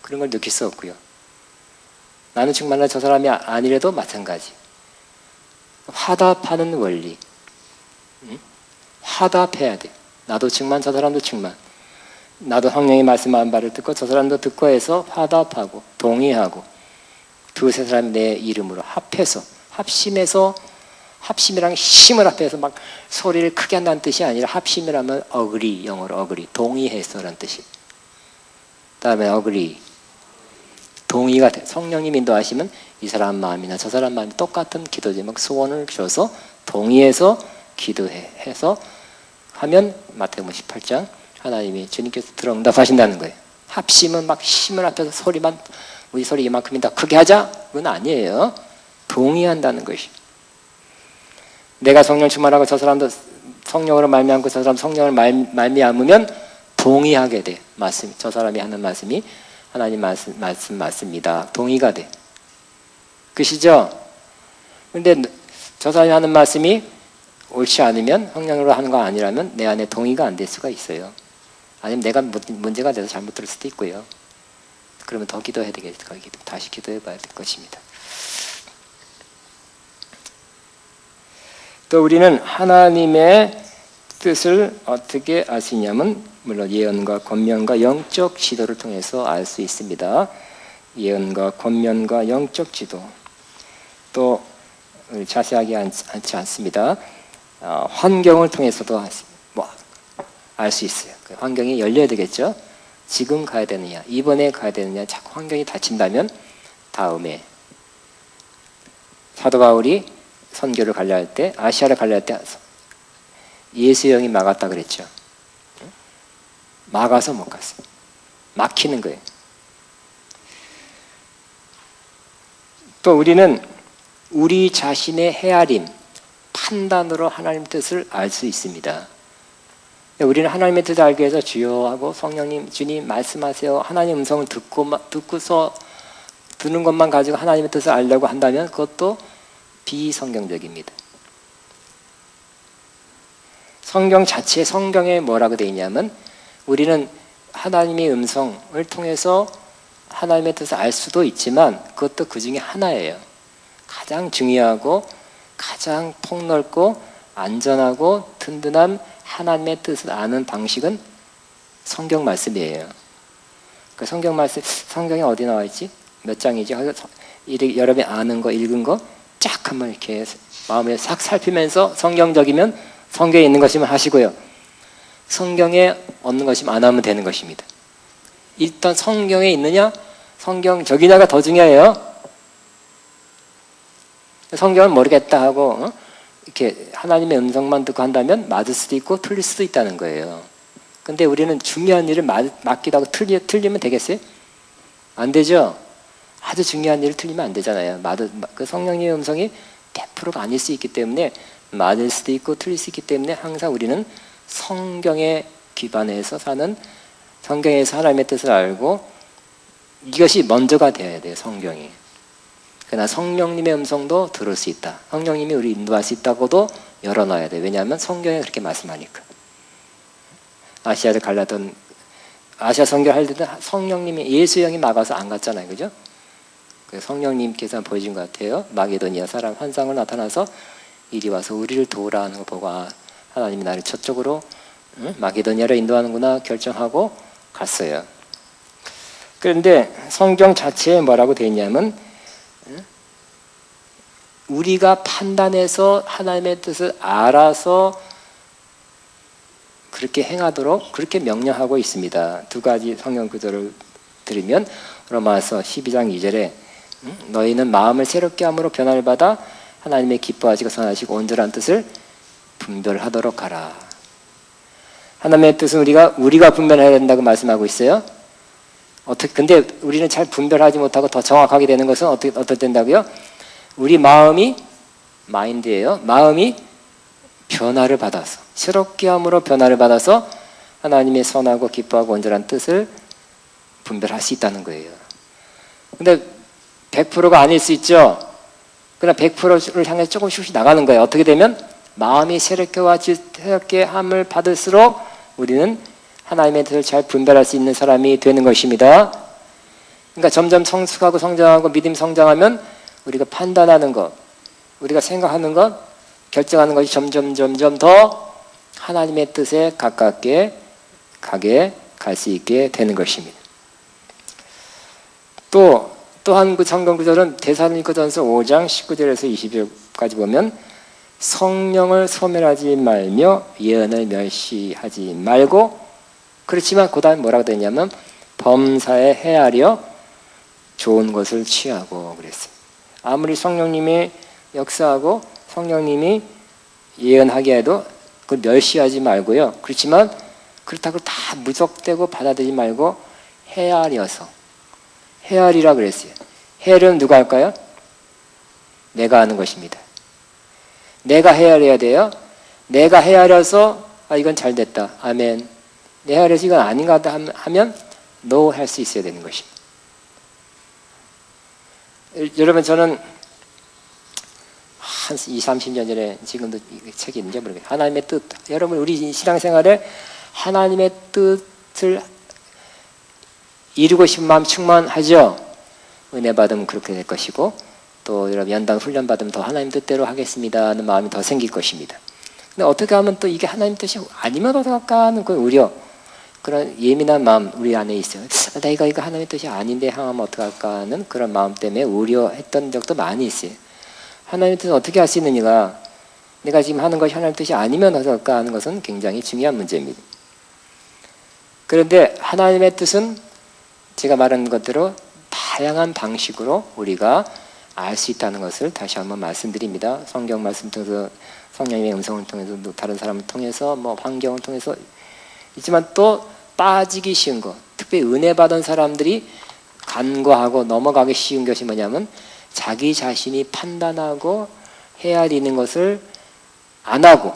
그런 걸 느낄 수 없고요. 나는 충만해 저 사람이 아니래도 마찬가지. 화답하는 원리. 응? 화답해야 돼. 나도 충만 저 사람도 충만. 나도 성령이 말씀하는 바를 듣고 저 사람도 듣고 해서 화답하고 동의하고 두세 사람이 내 이름으로 합해서 합심해서 합심이랑 힘을 합해서 막 소리를 크게 한다는 뜻이 아니라 합심을 하면 agree, 영어로 agree, 동의해서라는 뜻이. 다음에 agree, 동의가 돼. 성령님 인도하시면 이 사람 마음이나 저 사람 마음이 똑같은 기도 제목 소원을 줘서 동의해서 기도해서 하면 마태복음 18장 하나님이 주님께서 들어 응답하신다는 거예요. 합심은 막 힘을 합해서 우리 소리 이만큼이다 크게 하자 그건 아니에요. 동의한다는 것이. 내가 성령 충만하고 저 사람도 성령으로 말미암고 저 사람 성령을 말미암으면 동의하게 돼. 말씀, 저 사람이 하는 말씀이 하나님 말씀 맞습니다. 동의가 돼. 그시죠? 근데 저 사람이 하는 말씀이 옳지 않으면 성령으로 하는 거 아니라면 내 안에 동의가 안 될 수가 있어요. 아니면 내가 문제가 돼서 잘못 들을 수도 있고요. 그러면 더 기도해야 되겠죠. 다시 기도해 봐야 될 것입니다. 또 우리는 하나님의 뜻을 어떻게 알 수 있냐면 물론 예언과 권면과 영적 지도를 통해서 알 수 있습니다. 예언과 권면과 영적 지도. 또 자세하게 않지 않습니다. 환경을 통해서도 알 수 있어요. 그 환경이 열려야 되겠죠. 지금 가야 되느냐, 이번에 가야 되느냐, 자꾸 환경이 닫힌다면 다음에. 사도 바울이 선교를 가려 할 때, 아시아를 가려 할 때 예수의 영이 막았다 그랬죠. 막아서 못 갔어요. 막히는 거예요. 또 우리는 우리 자신의 헤아림, 판단으로 하나님 뜻을 알 수 있습니다. 우리는 하나님의 뜻을 알기 위해서 주여 하고 성령님, 주님 말씀하세요. 하나님의 음성을 듣고서 듣는 것만 가지고 하나님의 뜻을 알려고 한다면 그것도 비성경적입니다. 성경 자체, 성경에 뭐라고 되어 있냐면 우리는 하나님의 음성을 통해서 하나님의 뜻을 알 수도 있지만 그것도 그 중에 하나예요. 가장 중요하고 가장 폭넓고 안전하고 든든한 하나님의 뜻을 아는 방식은 성경 말씀이에요. 그 성경 말씀, 성경에 어디 나와 있지? 몇 장이지? 여러분이 아는 거, 읽은 거 쫙 한번 이렇게 마음에 싹 살피면서 성경적이면 성경에 있는 것이면 하시고요. 성경에 없는 것이면 안 하면 되는 것입니다. 일단 성경에 있느냐, 성경적이냐가 더 중요해요. 성경을 모르겠다 하고 이렇게 하나님의 음성만 듣고 한다면 맞을 수도 있고 틀릴 수도 있다는 거예요. 근데 우리는 중요한 일을 맡기도 하고 틀리면 되겠어요? 안 되죠? 아주 중요한 일을 틀리면 안 되잖아요. 그 성령님의 음성이 100%가 아닐 수 있기 때문에 맞을 수도 있고 틀릴 수 있기 때문에 항상 우리는 성경에 기반해서 사는, 성경에서 하나님의 뜻을 알고 이것이 먼저가 되어야 돼요. 성경이. 그러나 성령님의 음성도 들을 수 있다. 성령님이 우리 인도할 수 있다고도 열어놔야 돼. 왜냐하면 성경에 그렇게 말씀하니까. 아시아를 갈라던 아시아 선교할 때도 성령님이, 예수의 영이 막아서 안 갔잖아요. 그죠? 성령님께서 보여준 것 같아요. 마게도니아 사람 환상을 나타나서 이리 와서 우리를 도우라 하는 거 보고 하나님이 나를 저쪽으로 마게도니아로 인도하는구나 결정하고 갔어요. 그런데 성경 자체에 뭐라고 되어 있냐면 우리가 판단해서 하나님의 뜻을 알아서 그렇게 행하도록 그렇게 명령하고 있습니다. 두 가지 성경 구절을 들으면 로마서 12장 2절에 너희는 마음을 새롭게 함으로 변화를 받아 하나님의 기뻐하시고 선하시고 온전한 뜻을 분별하도록 하라. 하나님의 뜻은 우리가 분별해야 된다고 말씀하고 있어요. 근데 우리는 잘 분별하지 못하고 더 정확하게 되는 것은 어떻게 된다고요? 우리 마음이, 마인드예요. 마음이 변화를 받아서, 새롭게 함으로 변화를 받아서 하나님의 선하고 기뻐하고 온전한 뜻을 분별할 수 있다는 거예요. 근데 100%가 아닐 수 있죠. 그러나 100%를 향해 조금씩 나가는 거예요. 어떻게 되면 마음이 새롭게 함을 받을수록 우리는 하나님의 뜻을 잘 분별할 수 있는 사람이 되는 것입니다. 그러니까 점점 성숙하고 성장하고 믿음 성장하면 우리가 판단하는 것, 우리가 생각하는 것, 결정하는 것이 점점 더 하나님의 뜻에 가깝게 갈 수 있게 되는 것입니다. 또한 그 성경 구절은 데살로니가전서 5장 19절에서 20절까지 보면 성령을 소멸하지 말며 예언을 멸시하지 말고, 그렇지만 그 다음에 뭐라고 되냐면 범사에 헤아려 좋은 것을 취하고 그랬어요. 아무리 성령님이 역사하고 성령님이 예언하게 해도 그걸 멸시하지 말고요. 그렇지만 그렇다고 다 무적되고 받아들이지 말고 헤아리라 그랬어요. 헤아리는 누가 할까요? 내가 하는 것입니다. 내가 헤아려야 돼요. 내가 헤아려서 이건 잘 됐다. 아멘. 내가 헤아려서 이건 아닌가 하면 no 할 수 있어야 되는 것입니다. 여러분, 저는 한 20, 30년 전에, 지금도 책이 있는지 모르겠어요. 하나님의 뜻. 여러분, 우리 신앙생활에 하나님의 뜻을 이루고 싶은 마음 충만하죠. 은혜 받으면 그렇게 될 것이고, 또 여러분 연단 훈련 받으면 더 하나님 뜻대로 하겠습니다 하는 마음이 더 생길 것입니다. 근데 어떻게 하면 또 이게 하나님 뜻이 아니면 어떡할까 하는 그 우려, 그런 예민한 마음 우리 안에 있어요. 내가 이거 하나님의 뜻이 아닌데 향하면 어떡할까 하는 그런 마음 때문에 우려했던 적도 많이 있어요. 하나님의 뜻을 어떻게 할 수 있느냐가, 내가 지금 하는 것이 하나님의 뜻이 아니면 어떡할까 하는 것은 굉장히 중요한 문제입니다. 그런데 하나님의 뜻은 제가 말한 것대로 다양한 방식으로 우리가 알 수 있다는 것을 다시 한번 말씀드립니다. 성경 말씀 통해서, 성령님의 음성을 통해서, 또 다른 사람을 통해서, 뭐 환경을 통해서 있지만 또 빠지기 쉬운 것, 특별히 은혜 받은 사람들이 간과하고 넘어가기 쉬운 것이 뭐냐면 자기 자신이 판단하고 헤아리는 것을 안 하고,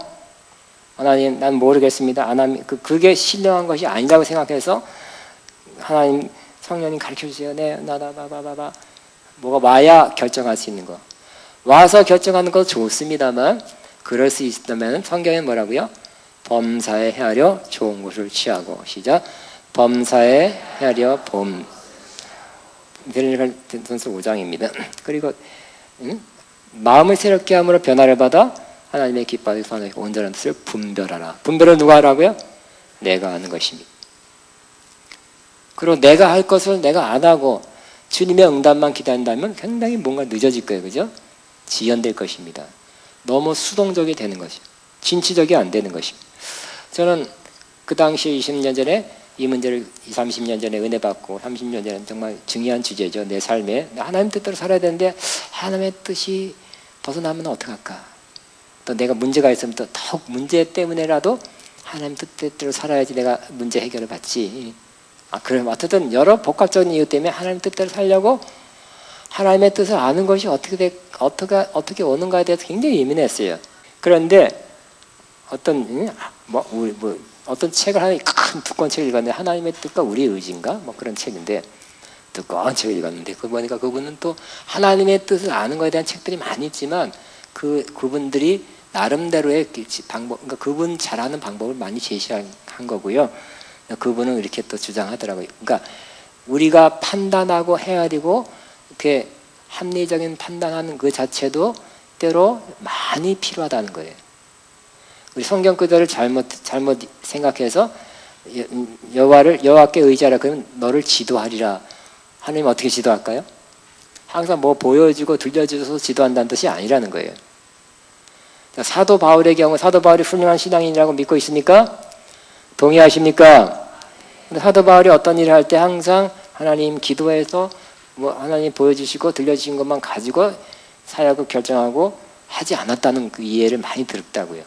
하나님 난 모르겠습니다, 안 하면 그게 신령한 것이 아니라고 생각해서 하나님 성령님 가르쳐 주세요. 네, 나나나나나 뭐가 와야 결정할 수 있는 거. 와서 결정하는 거 좋습니다만 그럴 수 있다면 성경에 뭐라고요? 범사에 헤아려 좋은 것을 취하고. 시작. 범사에 헤아려 봄. 데살로니가전서 5장입니다. 그리고 마음을 새롭게 함으로 변화를 받아 하나님의 기뻐하시고 선하시고 온전한 뜻을 분별하라. 분별을 누가 하라고요? 내가 하는 것입니다. 그리고 내가 할 것을 내가 안 하고 주님의 응답만 기다린다면 굉장히 뭔가 늦어질 거예요. 그죠? 지연될 것입니다. 너무 수동적이 되는 것이죠. 진취적이 안 되는 것입니다. 저는 그 당시 20년 전에 이 문제를 30년 전에 은혜 받고 30년 전에 정말 중요한 주제죠. 내 삶에 하나님 뜻대로 살아야 되는데 하나님의 뜻이 벗어나면 어떡할까? 또 내가 문제가 있으면 또 더욱 문제 때문에라도 하나님 뜻대로 살아야지 내가 문제 해결을 받지. 그래, 어쨌든 여러 복합적인 이유 때문에 하나님 뜻대로 살려고 하나님의 뜻을 아는 것이 어떻게 오는가에 대해서 굉장히 예민했어요. 그런데 어떤 책을 하나 큰 두꺼운 책을 읽었는데 하나님의 뜻과 우리의 의지인가? 뭐 그런 책인데 두꺼운 책을 읽었는데 그 보니까 그분은 또 하나님의 뜻을 아는 것에 대한 책들이 많이 있지만 그분들이 나름대로의 방법, 그러니까 그분 잘하는 방법을 많이 제시한 거고요. 그분은 이렇게 또 주장하더라고요. 그러니까 우리가 판단하고 헤아리고 이렇게 합리적인 판단하는 그 자체도 때로 많이 필요하다는 거예요. 우리 성경 그대로 잘못 생각해서 여호와께 의지하라 그러면 너를 지도하리라. 하나님 어떻게 지도할까요? 항상 뭐 보여주고 들려줘서 지도한다는 뜻이 아니라는 거예요. 사도 바울의 경우 사도 바울이 훌륭한 신앙인이라고 믿고 있습니까? 동의하십니까? 사도 바울이 어떤 일을 할 때 항상 하나님 기도해서 뭐 하나님 보여주시고 들려주신 것만 가지고 사역을 결정하고 하지 않았다는 그 이해를 많이 들었다고요.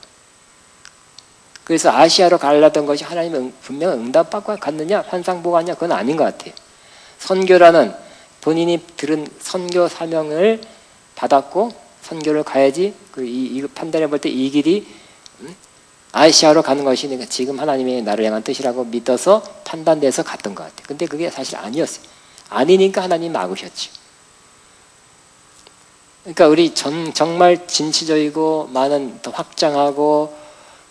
그래서 아시아로 가려던 것이 하나님의 분명 응답받고 갔느냐 환상 보고 갔냐 그건 아닌 것 같아요. 선교라는 본인이 들은 선교 사명을 받았고 선교를 가야지 이 판단해 볼 때 이 길이 아시아로 가는 것이 내가 지금 하나님의 나를 향한 뜻이라고 믿어서 판단돼서 갔던 것 같아요. 근데 그게 사실 아니었어요. 아니니까 하나님 막으셨죠. 그러니까 우리 정말 진취적이고 많은 더 확장하고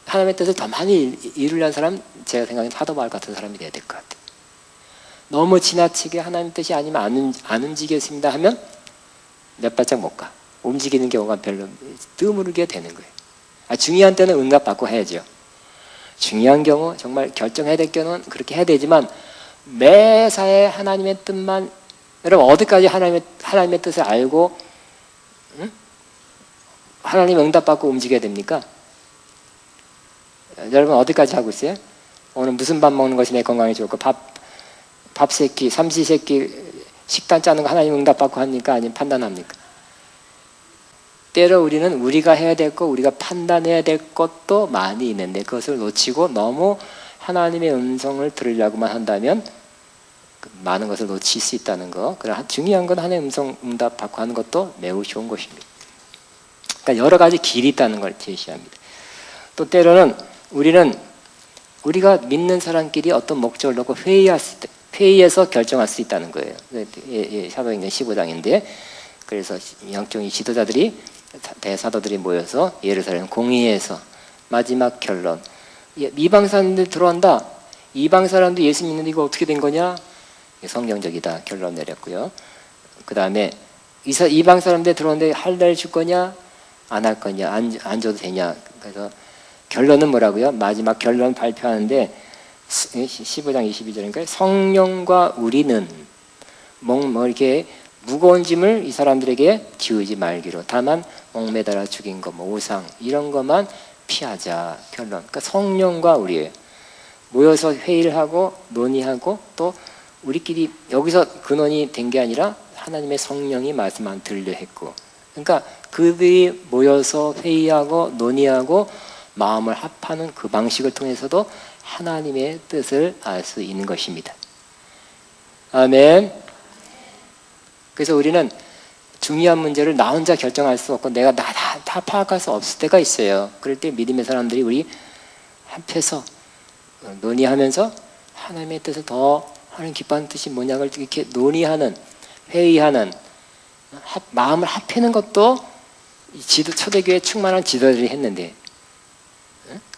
하나님의 뜻을 더 많이 이루려는 사람, 제가 생각하는 사도 바울 같은 사람이 돼야 될 것 같아요. 너무 지나치게 하나님 뜻이 아니면 안 움직였습니다 하면 몇 발짝 못 가. 움직이는 경우가 별로 드물게 되는 거예요. 중요한 때는 응답받고 해야죠. 중요한 경우 정말 결정해야 될 경우는 그렇게 해야 되지만 매사에 하나님의 뜻만, 여러분 어디까지 하나님의 뜻을 알고 하나님 응답받고 움직여야 됩니까? 여러분 어디까지 하고 있어요? 오늘 무슨 밥 먹는 것이 내 건강에 좋을까? 밥 세끼, 삼시세끼 식단 짜는 거 하나님 응답받고 합니까? 아니면 판단합니까? 때로 우리는 우리가 해야 될 것, 우리가 판단해야 될 것도 많이 있는데 그것을 놓치고 너무 하나님의 음성을 들으려고만 한다면 많은 것을 놓칠 수 있다는 거. 그러나 중요한 건 하나님의 음성 응답받고 하는 것도 매우 좋은 것입니다. 그러니까 여러 가지 길이 있다는 걸 제시합니다. 또 때로는 우리가 믿는 사람끼리 어떤 목적을 놓고 회의해서 결정할 수 있다는 거예요. 사도행전 15장인데 그래서 영적인 지도자들이 대사도들이 모여서 예루살렘 공의회에서 마지막 결론, 이방 사람들 들어온다. 이방 사람도 예수 믿는데 이거 어떻게 된 거냐? 성경적이다 결론 내렸고요. 그 다음에 이방 사람들 들어오는데 할례를 줄 거냐 안 할 거냐 안 줘도 되냐. 그래서 결론은 뭐라고요? 마지막 결론 발표하는데 15장 22절인가요? 성령과 우리는 이렇게 무거운 짐을 이 사람들에게 지우지 말기로, 다만 목매달아 죽인 거, 우상 이런 것만 피하자. 결론. 그러니까 성령과 우리예요. 모여서 회의를 하고 논의하고 또 우리끼리 여기서 근원이 된 게 아니라 하나님의 성령이 말씀만 들려 했고, 그러니까 그들이 모여서 회의하고 논의하고 마음을 합하는 그 방식을 통해서도 하나님의 뜻을 알 수 있는 것입니다. 아멘. 그래서 우리는 중요한 문제를 나 혼자 결정할 수 없고 내가 다 파악할 수 없을 때가 있어요. 그럴 때 믿음의 사람들이 우리 합해서 논의하면서 하나님의 뜻을 더 하나님 기뻐하는 뜻이 뭐냐를 이렇게 논의하는, 회의하는, 마음을 합하는 것도 초대교회 충만한 지도들이 했는데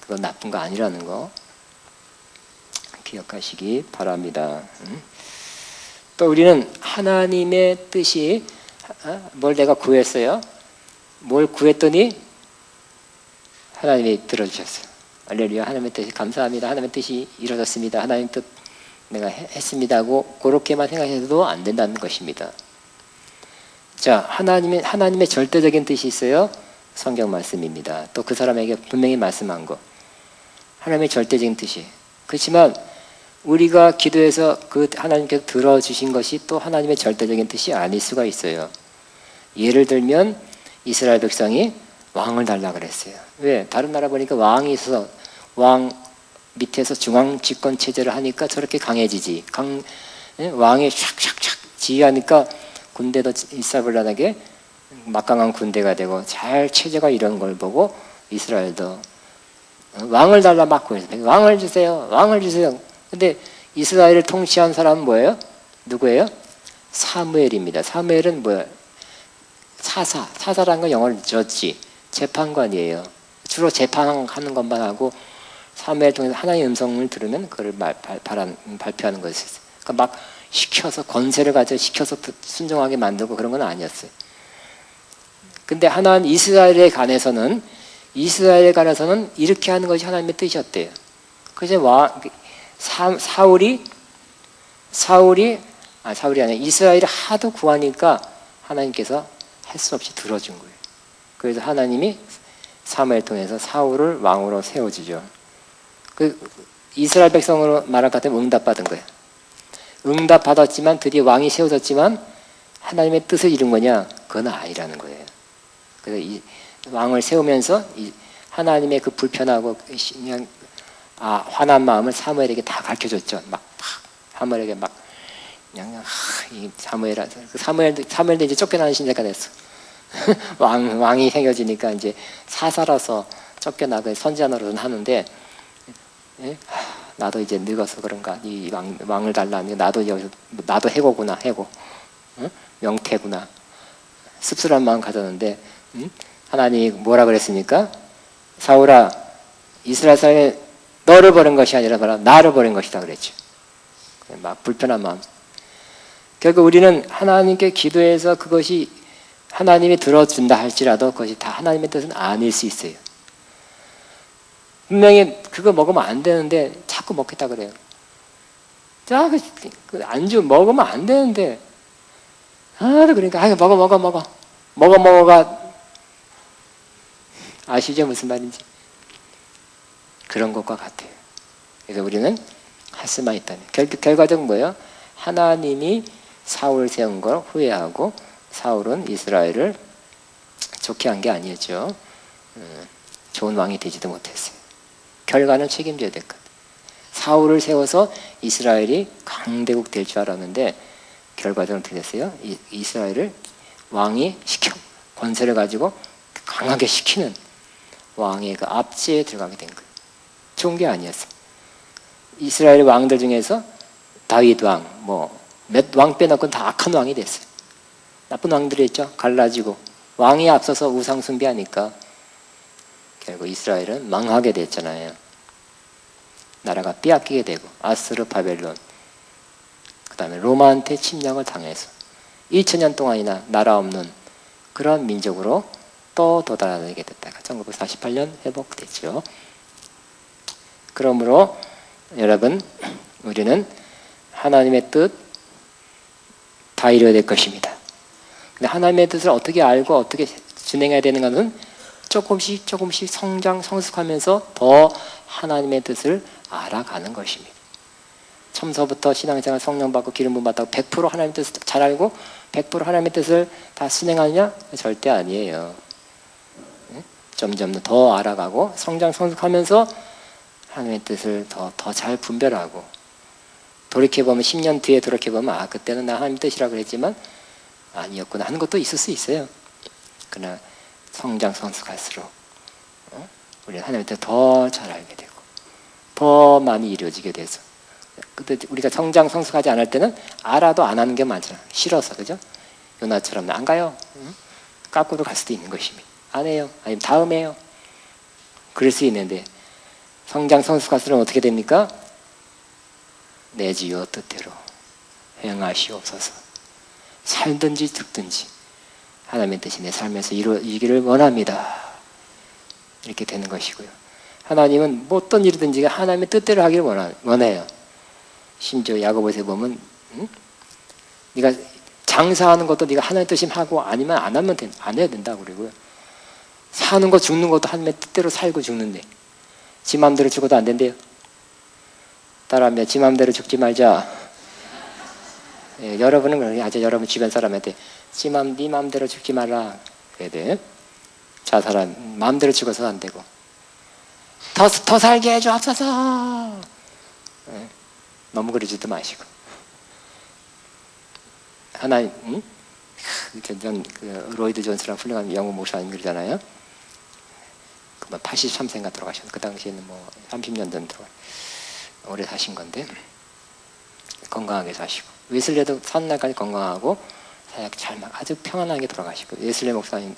그건 나쁜 거 아니라는 거 기억하시기 바랍니다. 또 우리는 하나님의 뜻이 뭘 내가 구했어요? 뭘 구했더니 하나님이 들어주셨어요. 할렐루야. 하나님의 뜻이 감사합니다. 하나님의 뜻이 이루어졌습니다. 하나님 뜻 내가 했습니다 하고 그렇게만 생각해도 안 된다는 것입니다. 자, 하나님의 절대적인 뜻이 있어요. 성경 말씀입니다. 또 그 사람에게 분명히 말씀한 거. 하나님의 절대적인 뜻이. 그렇지만 우리가 기도해서 그 하나님께서 들어주신 것이 또 하나님의 절대적인 뜻이 아닐 수가 있어요. 예를 들면 이스라엘 백성이 왕을 달라 그랬어요. 왜? 다른 나라 보니까 왕이 있어서 왕 밑에서 중앙 집권 체제를 하니까 저렇게 강해지지. 왕이 샥샥샥 지휘하니까 군대도 일사불란하게 막강한 군대가 되고 잘 체제가 이런 걸 보고 이스라엘도 왕을 달라 막 구했어요. 왕을 주세요. 왕을 주세요. 근데 이스라엘을 통치한 사람은 뭐예요? 누구예요? 사무엘입니다. 사무엘은 뭐예요? 사사라는 건 영어로 저지, 재판관이에요. 주로 재판하는 것만 하고 사무엘 통해서 하나님의 음성을 들으면 그걸 발표하는 것이었어요. 그러니까 막 시켜서 권세를 가져 시켜서 순종하게 만들고 그런 건 아니었어요. 근데 하나님 이스라엘에 관해서는 이렇게 하는 것이 하나님의 뜻이었대요. 그래서 사울이 아니라 이스라엘이 하도 구하니까 하나님께서 할 수 없이 들어준 거예요. 그래서 하나님이 사무엘 통해서 사울을 왕으로 세워주죠. 그 이스라엘 백성으로 말할 것 같으면 응답받은 거예요. 응답받았지만 드디어 왕이 세워졌지만 하나님의 뜻을 이룬 거냐? 그건 아니라는 거예요. 그래서 이 왕을 세우면서 하나님의 그 불편하고 그냥 화난 마음을 사무엘에게 다 가르쳐줬죠. 사무엘에게 그냥 사무엘도 이제 쫓겨나는 신세가 됐어. 왕이 생겨지니까 이제 사사라서 쫓겨나고 선지자 노릇은 하는데 나도 이제 늙어서 그런가 이 왕을 달라. 나도 해고구나. 해고. 명태구나. 씁쓸한 마음 가졌는데 하나님이 뭐라 그랬습니까? 사울아, 이스라엘 사람이 너를 버린 것이 아니라 나를 버린 것이다 그랬죠. 막 불편한 마음. 결국 우리는 하나님께 기도해서 그것이 하나님이 들어준다 할지라도 그것이 다 하나님의 뜻은 아닐 수 있어요. 분명히 그거 먹으면 안 되는데 자꾸 먹겠다 그래요. 자, 그 안주 먹으면 안 되는데 그러니까 먹어가 아시죠? 무슨 말인지. 그런 것과 같아요. 그래서 우리는 할 수만 있다면 결과적으로 뭐예요? 하나님이 사울 세운 걸 후회하고 사울은 이스라엘을 좋게 한 게 아니었죠. 좋은 왕이 되지도 못했어요. 결과는 책임져야 될 것 같아요. 사울을 세워서 이스라엘이 강대국 될 줄 알았는데 결과적으로 어떻게 됐어요? 이스라엘을 왕이 권세를 가지고 강하게 시키는 왕의 그 압제에 들어가게 된 거예요. 좋은 게 아니었어요. 이스라엘 왕들 중에서 다윗 왕, 몇 왕 빼놓고는 다 악한 왕이 됐어요. 나쁜 왕들이 있죠. 갈라지고 왕이 앞서서 우상 숭배하니까 결국 이스라엘은 망하게 됐잖아요. 나라가 빼앗기게 되고 아스르, 바벨론, 그 다음에 로마한테 침략을 당해서 2000년 동안이나 나라 없는 그런 민족으로 또 도달하게 됐다가 1948년 회복됐죠. 그러므로 여러분, 우리는 하나님의 뜻 다 이루어야 될 것입니다. 근데 하나님의 뜻을 어떻게 알고 어떻게 진행해야 되는 것은 조금씩 성숙하면서 더 하나님의 뜻을 알아가는 것입니다. 처음서부터 신앙생활 성령 받고 기름 부음 받다고 100% 하나님의 뜻을 잘 알고 100% 하나님의 뜻을 다 순행하느냐? 절대 아니에요. 점점 더 알아가고 성장 성숙하면서 하나님의 뜻을 더 잘 분별하고, 돌이켜보면 10년 뒤에 돌이켜보면 그때는 나 하나님의 뜻이라고 그랬지만 아니었구나 하는 것도 있을 수 있어요. 그러나 성장 성숙할수록 우리는 하나님의 뜻을 더 잘 알게 되고 더 많이 이루어지게 돼서, 근데 우리가 성장 성숙하지 않을 때는 알아도 안 하는 게 많잖아. 싫어서. 그죠? 요나처럼 안 가요. 까꾸로 갈 수도 있는 것입니다. 안 해요. 아니면 다음에요. 그럴 수 있는데 성장 성숙할수록 어떻게 됩니까? 내 지요 뜻대로 행하시옵소서. 살든지 죽든지 하나님의 뜻이 내 삶에서 이루어지기를 원합니다. 이렇게 되는 것이고요. 하나님은 뭐 어떤 일이든지 하나님의 뜻대로 하기를 원해요. 심지어 야고보서에 보면 네가 장사하는 것도 네가 하나님의 뜻임 하고 아니면 안 하면 안 해야 된다고 그러고요. 사는 거 죽는 것도 하나님의 뜻대로 살고 죽는데 지 마음대로 죽어도 안 된대요. 따라하며 지 마음대로 죽지 말자. 예, 여러분은 그러니 아주 여러분 주변 사람한테 네 마음대로 죽지 말라 그래야 돼. 자살한 마음대로 죽어서 안 되고 더 살게 해주옵소서. 예, 너무 그러지도 마시고. 하나님, 전 로이드 존스라는 훌륭한 영국 목사님 그러잖아요. 83세인가 돌아가셨는데 그 당시에는 뭐 30년 전 오래 사신 건데 건강하게 사시고, 웨슬레도 사는 날까지 건강하고 사역 잘 아주 평안하게 돌아가시고, 웨슬레 목사님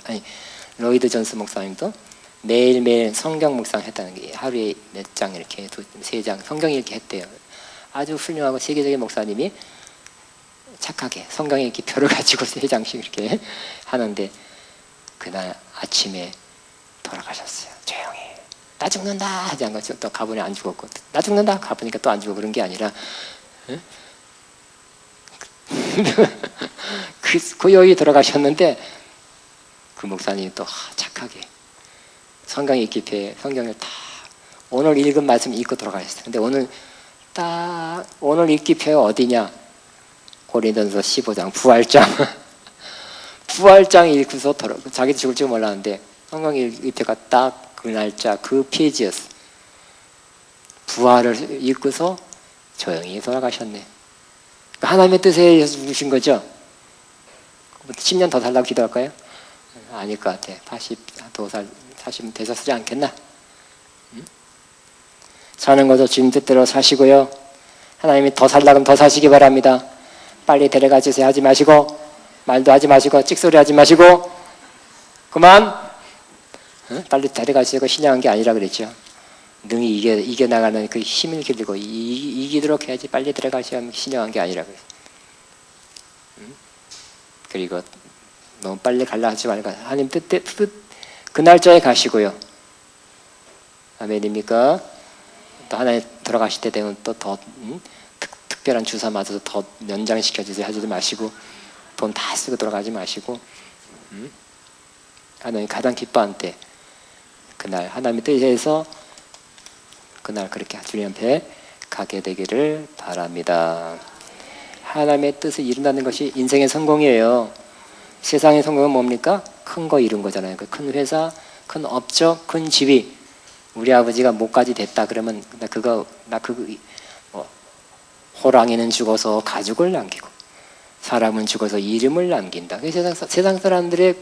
로이드 존스 목사님도 매일매일 성경 묵상했다는 게 하루에 몇 장 이렇게 3장 성경 읽기 했대요. 아주 훌륭하고 세계적인 목사님이 착하게 성경에 이렇게 표를 가지고 3장씩 이렇게 하는데 그날 아침에 돌아가셨어요. 조용히. 나 죽는다 하지 않고 또 가보니 안 죽었고, 나 죽는다 가보니까 또 안 죽어. 그런 게 아니라 고요히 돌아가셨는데 그 목사님이 또 착하게 성경 읽기표에 성경을 다 오늘 읽은 말씀 읽고 돌아가셨어요. 근데 오늘 읽기표에 어디냐? 고린도전서 15장 부활장. 부활장 읽고서 자기도 죽을 줄 몰랐는데 성경 읽기표가 딱 그 날짜 그 페이지였어. 부활을 읽고서 조용히 돌아가셨네. 하나님의 뜻에 의해서 죽으신 거죠. 10년 더 살라고 기도할까요? 아닐 것 같아. 40은 되셨지 않겠나? 사는 것도 주님 뜻대로 사시고요. 하나님이 더 살라면 더 사시기 바랍니다. 빨리 데려가 주세요 하지 마시고, 말도 하지 마시고, 찍소리 하지 마시고, 그만 빨리 데려가시고 신령한 게 아니라 그랬죠. 능히 이겨나가는 그 힘을 기르고 이기도록 해야지 빨리 데려가시면 신령한 게 아니라 그랬어요. 그리고 너무 빨리 갈라 하지 말고 하나님 뜻 그 날짜에 가시고요. 아멘입니까? 또 하나님 돌아가실 때 되면 또 더 특별한 주사 맞아서 더 연장시켜주세요 하지도 마시고, 돈 다 쓰고 돌아가지 마시고, 하나님 가장 기뻐한 때 그날 하나님의 뜻에서 그날 그렇게 주님 앞에 가게 되기를 바랍니다. 하나님의 뜻을 이룬다는 것이 인생의 성공이에요. 세상의 성공은 뭡니까? 큰 거 이룬 거잖아요. 큰 회사, 큰 업적, 큰 지위. 우리 아버지가 목까지 됐다 그러면 호랑이는 죽어서 가죽을 남기고 사람은 죽어서 이름을 남긴다. 세상 사람들의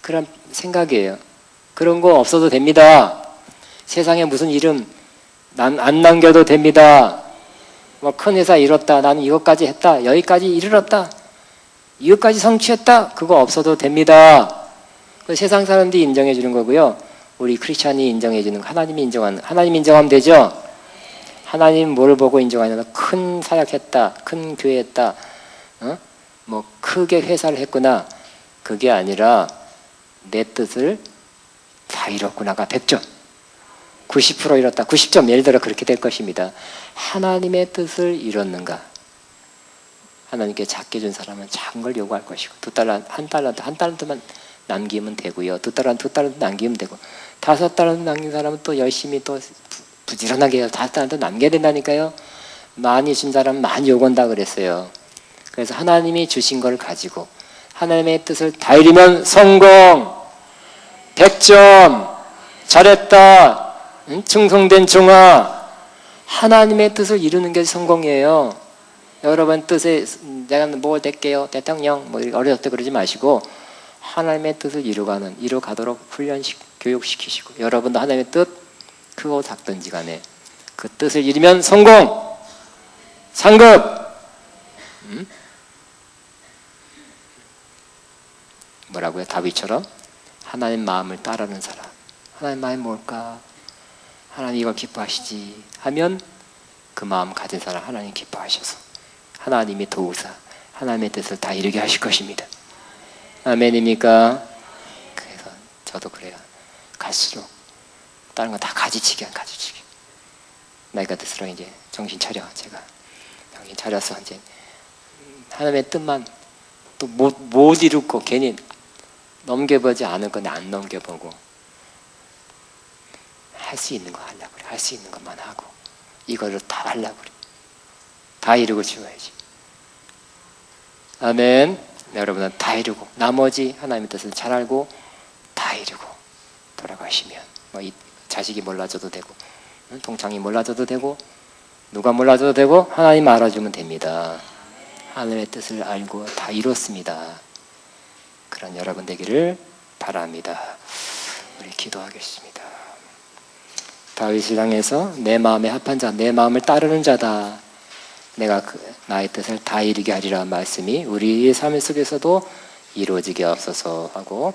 그런 생각이에요. 그런 거 없어도 됩니다. 세상에 무슨 이름 안 남겨도 됩니다. 뭐 큰 회사 이뤘다, 나는 이것까지 했다, 여기까지 이르렀다, 이것까지 성취했다, 그거 없어도 됩니다. 세상 사람들이 인정해 주는 거고요. 우리 크리스찬이 인정해 주는 거, 하나님 인정하면 되죠. 하나님 뭘 보고 인정하냐면 큰 사역했다, 큰 교회했다, 뭐 크게 회사를 했구나, 그게 아니라 내 뜻을 다 이뤘구나가 100점, 90% 이뤘다, 90점, 예를 들어 그렇게 될 것입니다. 하나님의 뜻을 이뤘는가? 하나님께 작게 준 사람은 작은 걸 요구할 것이고, 한 달란트만 남기면 되고요. 2달란트 남기면 되고, 5달란트 남긴 사람은 또 열심히 또 부지런하게 다른 남겨야 된다니까요. 많이 준 사람 많이 욕 온다 그랬어요. 그래서 하나님이 주신 걸 가지고 하나님의 뜻을 다 이루면 성공, 100점, 잘했다, 충성된 종아. 하나님의 뜻을 이루는 게 성공이에요. 여러분 뜻에 내가 뭐 될게요, 대통령 뭐 어렸을 때 그러지 마시고 하나님의 뜻을 이루가도록 교육시키시고, 여러분도 하나님의 뜻 크고 작든지 간에 그 뜻을 이루면 성공, 상급. 뭐라고요? 다윗처럼 하나님 마음을 따르는 사람. 하나님 마음이 뭘까? 하나님 이걸 기뻐하시지 하면 그 마음 가진 사람 하나님 기뻐하셔서 하나님이 도우사 하나님의 뜻을 다 이루게 하실 것입니다. 아멘입니까? 그래서 저도 그래요. 갈수록 다른 거 다 가지치기. 나이가 들수록 이제 정신 차려. 제가 정신 차려서 이제 하나님의 뜻만 또 못 이루고 괜히 넘겨보지 않을 건데 안 넘겨보고 할 수 있는 거 하려고 그래. 할 수 있는 것만 하고 이거를 다 하려고 그래. 다 이루고 지워야지. 아멘. 여러분은 다 이루고 나머지 하나님의 뜻을 잘 알고 다 이루고 돌아가시면 뭐 이 자식이 몰라줘도 되고 동창이 몰라줘도 되고 누가 몰라줘도 되고 하나님 알아주면 됩니다. 하나님의 뜻을 알고 다 이뤘습니다. 그런 여러분 되기를 바랍니다. 우리 기도하겠습니다. 다윗을 향해서 내 마음에 합한 자, 내 마음을 따르는 자다. 내가 나의 뜻을 다 이루게 하리라 말씀이 우리의 삶 속에서도 이루어지게 없어서 하고